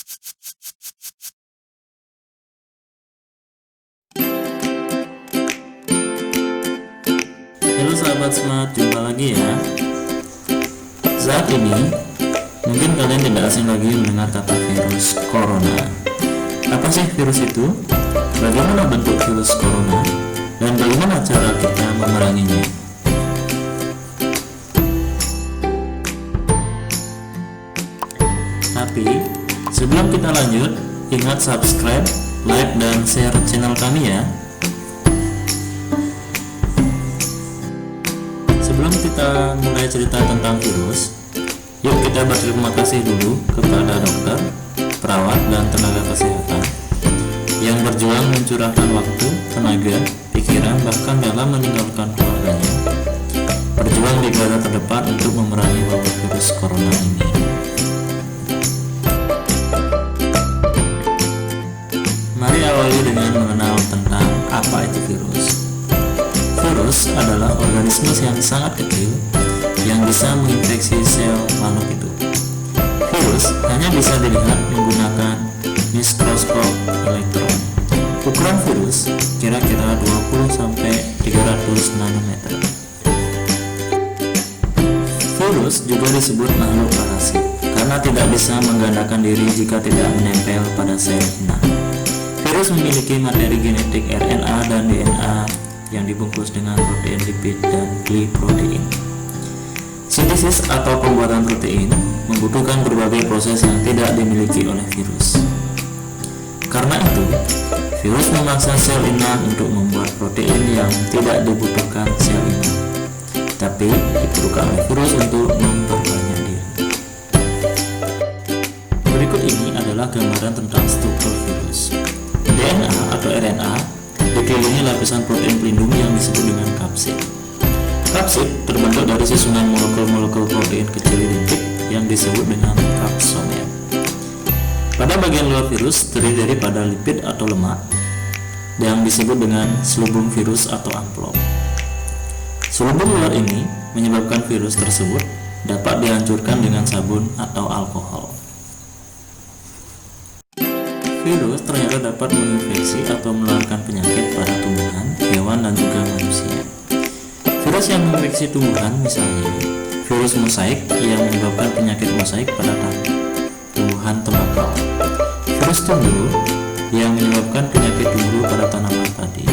Halo sahabat smart, jumpa lagi ya. Saat ini mungkin kalian tidak asing lagi mendengar kata virus corona. Apa sih virus itu? Bagaimana bentuk virus corona? Dan bagaimana cara kita memeranginya? Tapi sebelum kita lanjut, ingat subscribe, like, dan share channel kami ya. Sebelum kita mulai cerita tentang virus, yuk kita berterima kasih dulu kepada dokter, perawat, dan tenaga kesehatan yang berjuang mencurahkan waktu, tenaga, pikiran, bahkan dalam meninggalkan keluarganya, berjuang di garda terdepan untuk memerangi wabah virus corona ini. Mari awali dengan mengenal tentang apa itu virus. Virus adalah organisme yang sangat kecil yang bisa menginfeksi sel makhluk hidup. Virus hanya bisa dilihat menggunakan mikroskop elektron. Ukuran virus kira-kira 20-300 nanometer. Virus juga disebut makhluk parasit karena tidak bisa menggandakan diri jika tidak menempel pada sel inang. Virus memiliki materi genetik RNA dan DNA yang dibungkus dengan protein lipid dan gliprotein. Sintesis atau pembuatan protein membutuhkan berbagai proses yang tidak dimiliki oleh virus. Karena itu, virus memaksa sel inang untuk membuat protein yang tidak dibutuhkan sel inang, tapi diperlukan oleh virus untuk memperbanyak diri. Berikut ini adalah gambaran tentang struktur virus. DNA atau RNA dikelilingi lapisan protein pelindung yang disebut dengan kapsid. Kapsid terbentuk dari susunan molekul-molekul protein kecil identik yang disebut dengan kapsomer. Pada bagian luar virus terdiri daripada lipid atau lemak yang disebut dengan selubung virus atau amplop. Selubung luar ini menyebabkan virus tersebut dapat dihancurkan dengan sabun atau alkohol. Virus ternyata dapat menginfeksi atau menularkan penyakit pada tumbuhan, hewan, dan juga manusia. Virus yang menginfeksi tumbuhan misalnya virus mosaik yang menyebabkan penyakit mosaik pada tumbuhan tembakau, virus tumbuh yang menyebabkan penyakit tumbuh pada tanaman padi.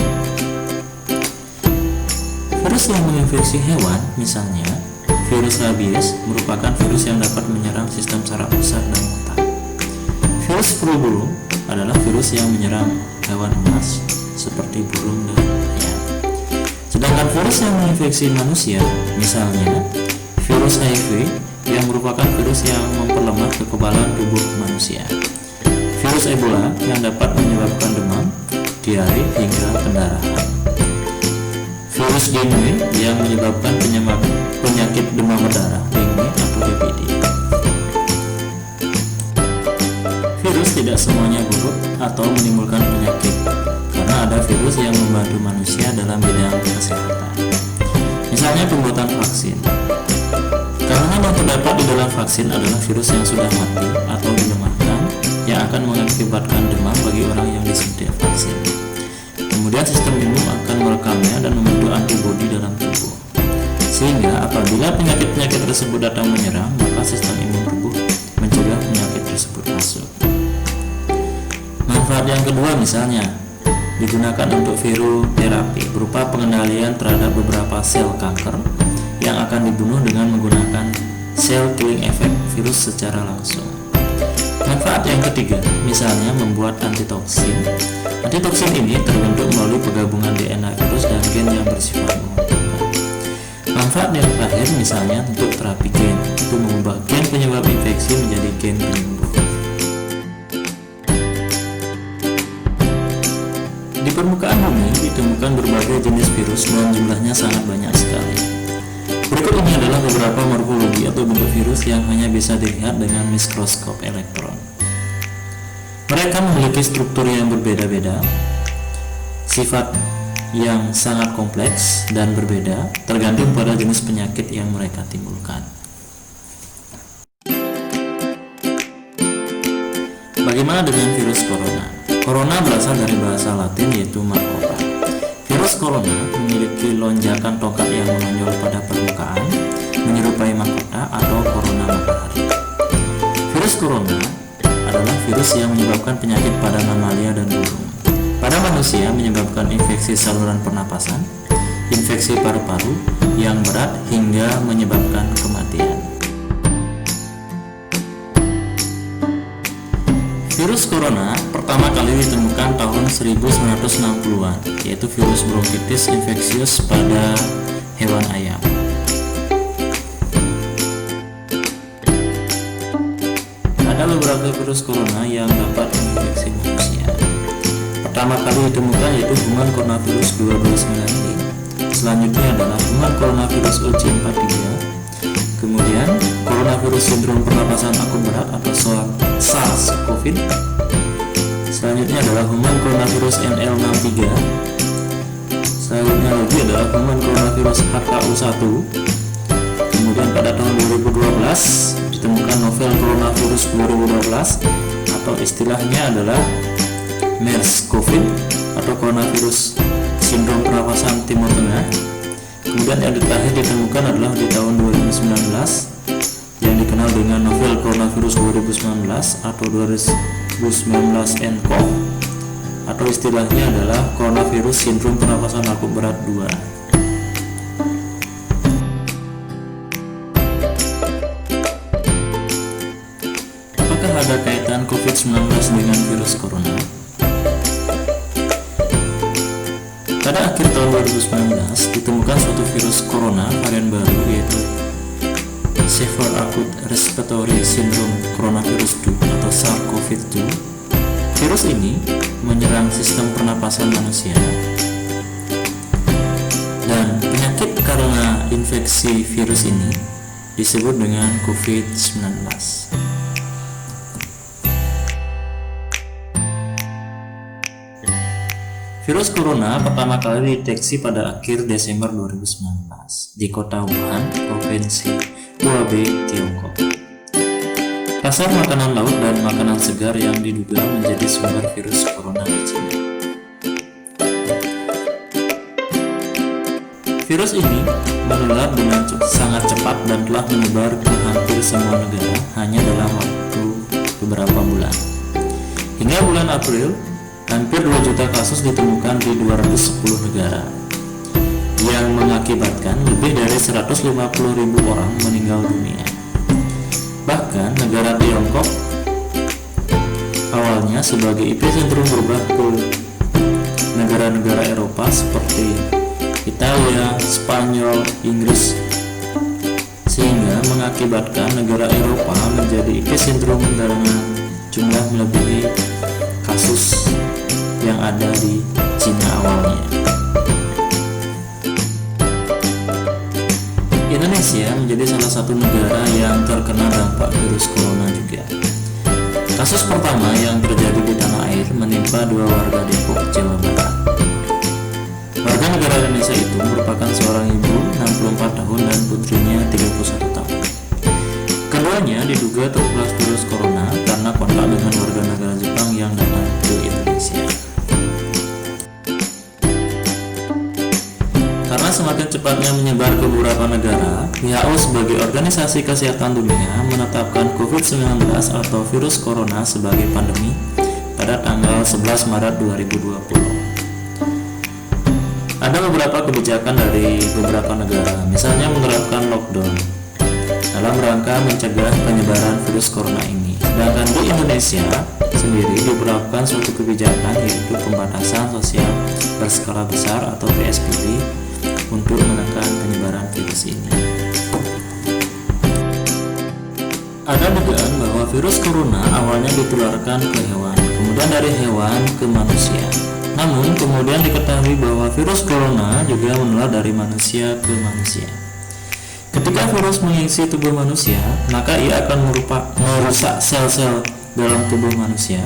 Virus yang menginfeksi hewan misalnya virus rabies merupakan virus yang dapat menyerang sistem saraf pusat dan otak. Virus flu burung adalah virus yang menyerang hewan emas seperti burung dan ayam. Sedangkan virus yang menginfeksi manusia, misalnya virus HIV yang merupakan virus yang memperlemah kekebalan tubuh manusia. Virus Ebola yang dapat menyebabkan demam, diare, hingga pendarahan. Virus dengue yang menyebabkan penyakit demam berdarah, dengue atau DBD. Virus tidak semuanya buruk atau menimbulkan penyakit, karena ada virus yang membantu manusia dalam bidang kesehatan. Misalnya pembuatan vaksin. Karangan yang terdapat di dalam vaksin adalah virus yang sudah mati atau dilemahkan yang akan mengakibatkan demam bagi orang yang disuntik vaksin. Kemudian sistem imun akan merekamnya dan membentuk antibodi dalam tubuh. Sehingga apabila penyakit-penyakit tersebut datang menyerang, maka sistem imun tubuh mencegah penyakit tersebut masuk. Manfaat yang kedua misalnya digunakan untuk viroterapi berupa pengendalian terhadap beberapa sel kanker yang akan dibunuh dengan menggunakan cell killing effect virus secara langsung. Manfaat yang ketiga misalnya membuat antitoksin. Antitoksin ini terbentuk melalui penggabungan DNA virus dan gen yang bersifat menguntungkan. Manfaat yang terakhir misalnya untuk terapi gen, itu mengubah gen penyebab infeksi menjadi gen penyembuh. Di permukaan bumi ditemukan berbagai jenis virus dan jumlahnya sangat banyak sekali. Berikut ini adalah beberapa morfologi atau bentuk virus yang hanya bisa dilihat dengan mikroskop elektron. Mereka memiliki struktur yang berbeda-beda, sifat yang sangat kompleks dan berbeda tergantung pada jenis penyakit yang mereka timbulkan. Bagaimana dengan virus corona? Corona berasal dari bahasa Latin yaitu mahkota. Virus corona memiliki lonjakan tongkat yang menonjol pada permukaan, menyerupai mahkota atau corona matahari. Virus corona adalah virus yang menyebabkan penyakit pada mamalia dan burung. Pada manusia menyebabkan infeksi saluran pernapasan, infeksi paru-paru yang berat hingga menyebabkan kematian. Virus corona pertama kali ditemukan tahun 1960-an, yaitu virus bronkitis infeksius pada hewan ayam. Ada beberapa virus corona yang dapat menginfeksi manusia. Pertama kali ditemukan yaitu human coronavirus 229. Selanjutnya adalah human coronavirus OC43. Kemudian coronavirus sindrom pernapasan akut berat atau SARS-CoV. Selanjutnya adalah human coronavirus NL63. Selanjutnya lagi adalah human coronavirus HKU1. Kemudian pada tahun 2012 ditemukan novel coronavirus 2012 atau istilahnya adalah MERS-CoV atau coronavirus sindrom pernapasan Timur Tengah. Kemudian yang terakhir ditemukan adalah di tahun 2019 yang dikenal dengan novel coronavirus 2019 atau 2019 nCoV atau istilahnya adalah coronavirus sindrom pernapasan akut berat 2. Apakah ada kaitan COVID-19 dengan virus corona? Pada akhir tahun 2019 ditemukan suatu virus corona varian baru yaitu Severe Acute Respiratory Syndrome Coronavirus 2 atau SARS-CoV-2. Virus ini menyerang sistem pernapasan manusia dan penyakit karena infeksi virus ini disebut dengan COVID-19. Virus corona pertama kali dideteksi pada akhir Desember 2019 di kota Wuhan, Provinsi Hubei, Tiongkok. Pasar makanan laut dan makanan segar yang diduga menjadi sumber virus corona di China. Virus ini menular dengan sangat cepat dan telah menyebar ke hampir semua negara hanya dalam waktu beberapa bulan. Hingga bulan April, hampir 2 juta kasus ditemukan di 210 negara yang mengakibatkan lebih dari 150.000 orang meninggal dunia. Bahkan negara Tiongkok awalnya sebagai epicentrum berubah ke negara-negara Eropa seperti Italia, Spanyol, Inggris, sehingga mengakibatkan negara Eropa menjadi epicentrum dengan jumlah melebihi kasus yang ada di Cina awalnya. Indonesia menjadi salah satu negara yang terkena dampak virus corona juga. Kasus pertama yang terjadi di tanah air menimpa 2 warga Depok, Jawa Barat. Warga negara Indonesia itu merupakan seorang ibu 64 tahun dan putrinya 31 tahun. Keduanya diduga tertular virus corona karena kontak dengan warga negara Jepang yang datang ke Indonesia. Karena semakin cepatnya menyebar ke beberapa negara, WHO sebagai organisasi kesehatan dunia menetapkan COVID-19 atau virus corona sebagai pandemi pada tanggal 11 Maret 2020. Ada beberapa kebijakan dari beberapa negara, misalnya menerapkan lockdown dalam rangka mencegah penyebaran virus corona ini. Sedangkan di Indonesia sendiri diberlakukan suatu kebijakan yaitu pembatasan sosial berskala besar atau PSBB untuk menekan penyebaran virus ini. Ada dugaan bahwa virus corona awalnya ditularkan ke hewan, kemudian dari hewan ke manusia. Namun kemudian diketahui bahwa virus corona juga menular dari manusia ke manusia. Ketika virus mengisi tubuh manusia, maka ia akan merusak sel-sel dalam tubuh manusia.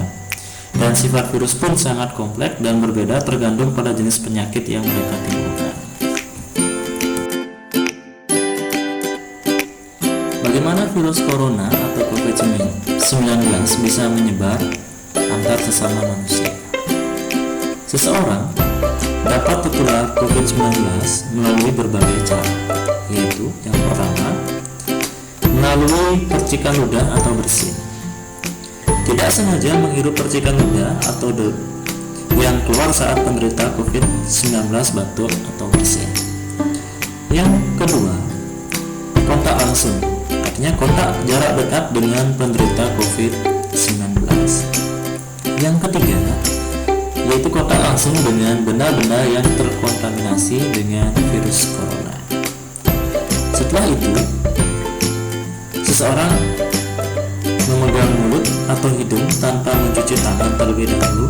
Dan sifat virus pun sangat kompleks dan berbeda tergantung pada jenis penyakit yang mereka timbulkan. Bagaimana virus corona atau COVID-19 bisa menyebar? antar sesama manusia. Seseorang dapat tertular COVID-19 melalui berbagai cara, yaitu yang pertama, melalui percikan ludah atau bersin. Tidak sengaja menghirup percikan ludah atau debu yang keluar saat penderita COVID-19 batuk atau bersin. Yang kedua, kontak langsung, artinya kontak jarak dekat dengan penderita COVID-19. Yang ketiga, yaitu kontak langsung dengan benda-benda yang terkontaminasi dengan virus corona. Setelah itu, seseorang memegang mulut atau hidung tanpa mencuci tangan terlebih dahulu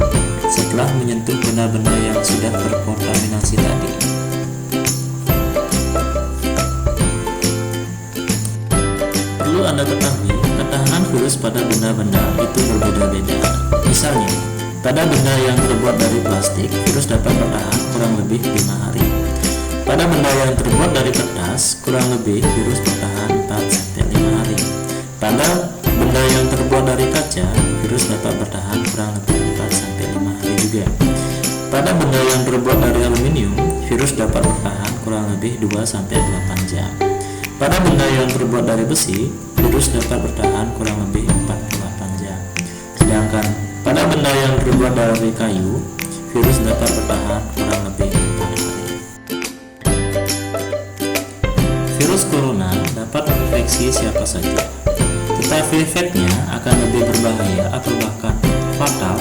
setelah menyentuh benda-benda yang sudah terkontaminasi tadi. Perlu Anda ketahui, ketahanan virus pada benda-benda itu berbeda-beda. Misalnya, pada benda yang terbuat dari plastik, virus dapat bertahan kurang lebih 5 hari. Pada benda yang terbuat dari kertas, kurang lebih virus bertahan 4-5 hari. Pada benda yang terbuat dari kaca, virus dapat bertahan kurang lebih 4-5 hari juga. Pada benda yang terbuat dari aluminium, virus dapat bertahan kurang lebih 2-8 jam. Pada benda yang terbuat dari besi, virus dapat bertahan kurang lebih 48 jam. Sedangkan pada benda yang terbuat dari kayu, virus dapat bertahan kurang lebih 4 hari. Virus corona dapat menginfeksi siapa saja, tetapi efeknya akan lebih berbahaya atau bahkan fatal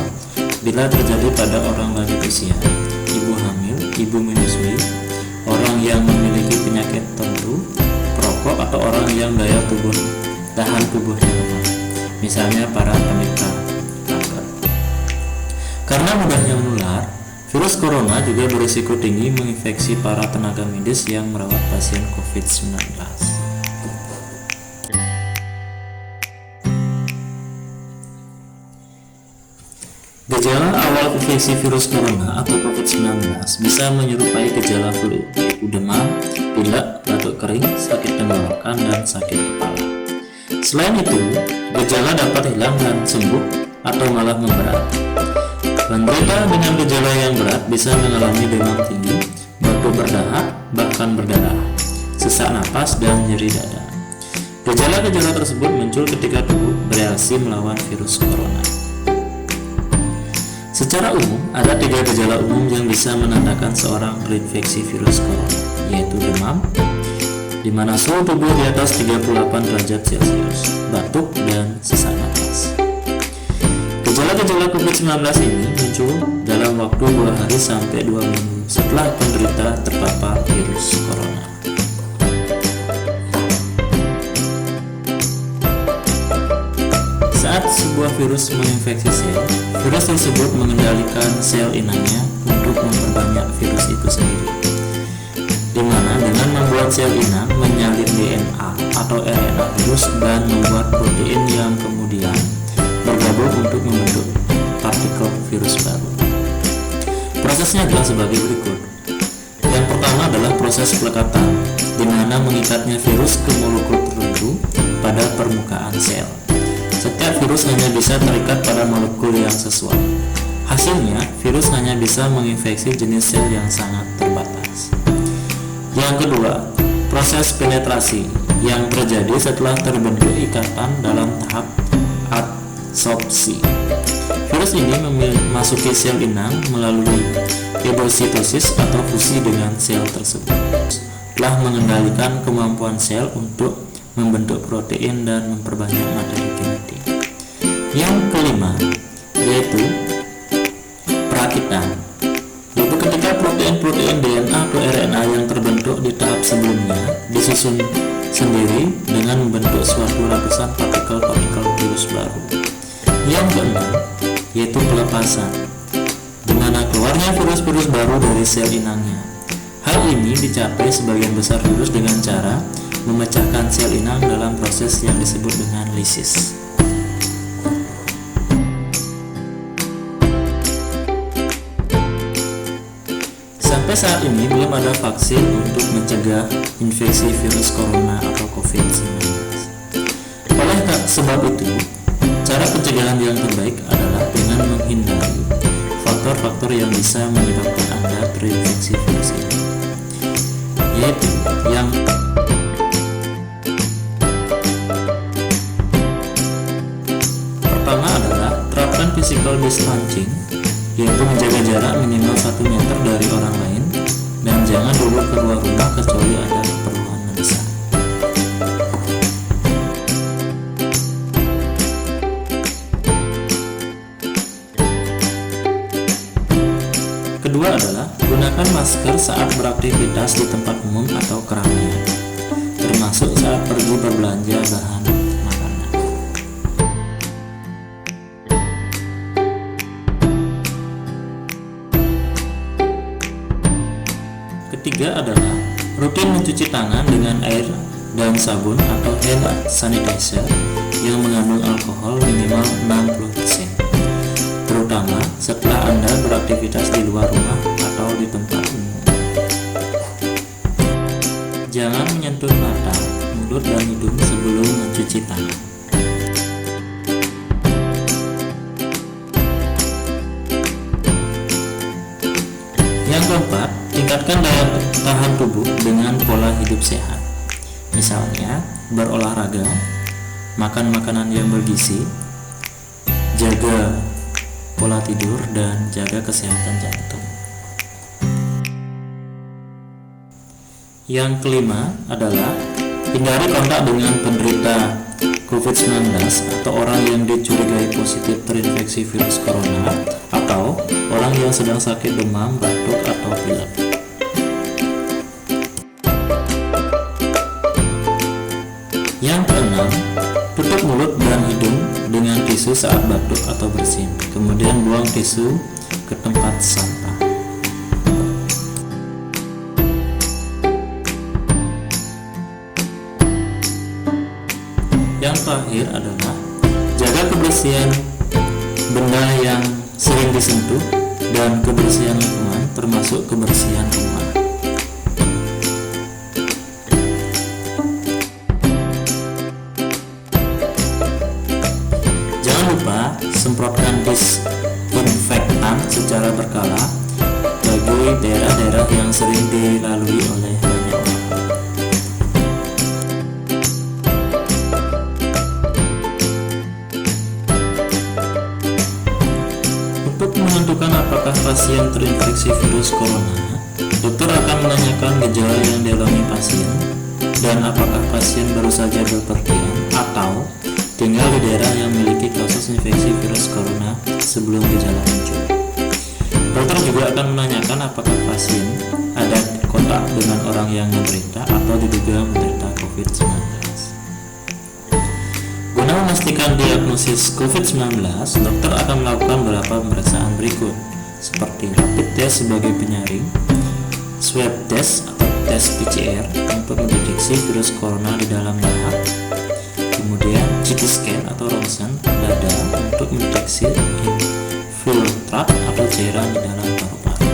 bila terjadi pada orang lanjut usia, ibu hamil, ibu menyusui, orang yang memiliki penyakit tertentu, perokok, atau orang yang tahan tubuhnya lemah, misalnya para penderita kanker. Karena mudahnya menular, virus corona juga berisiko tinggi menginfeksi para tenaga medis yang merawat pasien COVID-19. Gejala awal infeksi virus corona atau COVID-19 bisa menyerupai gejala flu, yaitu demam, pilek, batuk kering, sakit tenggorokan, dan sakit kepala. Selain itu, gejala dapat hilang dan sembuh atau malah memberat. Penderita dengan gejala yang berat bisa mengalami demam tinggi, batuk berdahak, bahkan berdarah, sesak napas, dan nyeri dada. Gejala-gejala tersebut muncul ketika tubuh bereaksi melawan virus corona. Secara umum, ada 3 gejala umum yang bisa menandakan seorang terinfeksi virus corona, yaitu demam, di mana suhu tubuh di atas 38 derajat Celcius, batuk, dan sesak napas. Gejala-gejala COVID-19 ini muncul dalam waktu 2 hari sampai 2 minggu setelah penderita terpapar virus corona. Saat sebuah virus menginfeksi sel, virus tersebut mengendalikan sel inangnya untuk memperbanyak virus itu sendiri, di mana dengan membuat sel inang menyalin DNA atau RNA virus dan membuat protein yang kemudian bergabung untuk membentuk partikel virus baru. Prosesnya adalah sebagai berikut. Yang pertama adalah proses pelekatan, di mana mengikatnya virus ke molekul tertentu pada permukaan sel. Setiap virus hanya bisa terikat pada molekul yang sesuai. Hasilnya, virus hanya bisa menginfeksi jenis sel yang sangat terbatas. Yang kedua, proses penetrasi yang terjadi setelah terbentuk ikatan dalam tahap adsorpsi. Virus ini memasuki sel inang melalui endositosis atau fusi dengan sel tersebut, telah mengendalikan kemampuan sel untuk membentuk protein dan memperbanyak materi genetik. Yang kelima, yaitu perakitan, yaitu ketika protein-protein DNA atau RNA yang terbentuk di tahap sebelumnya disusun sendiri dengan membentuk suatu lapisan partikel-partikel virus baru. Yang keenam, yaitu pelepasan, di mana keluarnya virus-virus baru dari sel inangnya. Hal ini dicapai sebagian besar virus dengan cara memecahkan sel inang dalam proses yang disebut dengan lisis. Sampai saat ini belum ada vaksin untuk mencegah infeksi virus corona atau COVID-19. Oleh sebab itu, cara pencegahan yang terbaik adalah dengan dengan menghindari faktor-faktor yang bisa menyebabkan Anda terinfeksi virus ini, yaitu yang pertama adalah terapkan physical distancing, yaitu menjaga jarak minimal 1 meter dari orang lain dan jangan dulu keluar rumah kecuali ada keperluan mendesak. Kedua adalah gunakan masker saat beraktivitas di tempat umum atau keramaian, termasuk saat pergi berbelanja bahan makanan. Ketiga adalah rutin mencuci tangan dengan air dan sabun atau hand sanitizer yang mengandung alkohol minimal 60%, terutama setelah Anda beraktivitas di luar rumah atau di tempat umum. Jangan menyentuh mata, mulut, dan hidung sebelum mencuci tangan. Yang keempat, tingkatkan daya tahan tubuh dengan pola hidup sehat. Misalnya, berolahraga, makan makanan yang bergizi, jaga pola tidur, dan jaga kesehatan jantung. Yang kelima adalah hindari kontak dengan penderita COVID-19 atau orang yang dicurigai positif terinfeksi virus corona atau orang yang sedang sakit demam, batuk, atau pilek. Yang keenam, tutup mulut dan hidung dengan tisu saat batuk atau bersin, kemudian buang tisu ke tempat sampah. Yang terakhir adalah jaga kebersihan benda yang sering disentuh dan kebersihan lingkungan, termasuk kebersihan rumah. Jangan lupa semprotkan disinfektan secara berkala bagi daerah-daerah yang sering dilalui oleh banyak orang. Untuk menentukan apakah pasien terinfeksi virus corona, dokter akan menanyakan gejala yang dialami pasien dan apakah pasien baru saja bepergian atau tinggal di daerah yang memiliki kasus infeksi virus corona sebelum gejala muncul. Dokter juga akan menanyakan apakah pasien ada kontak dengan orang yang menderita atau diduga menderita COVID-19. Guna memastikan diagnosis COVID-19, dokter akan melakukan beberapa pemeriksaan berikut, seperti rapid test sebagai penyaring, swab test atau tes PCR untuk mendeteksi virus corona di dalam dahak, kemudian CT scan atau ronsen dada untuk mendeteksi infiltrat atau cairan di dalam paru-paru.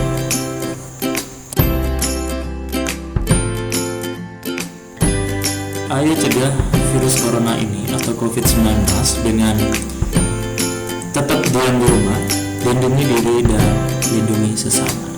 Ayo cegah virus corona ini atau COVID-19 dengan tetap diam di rumah, lindungi diri dan lindungi sesama.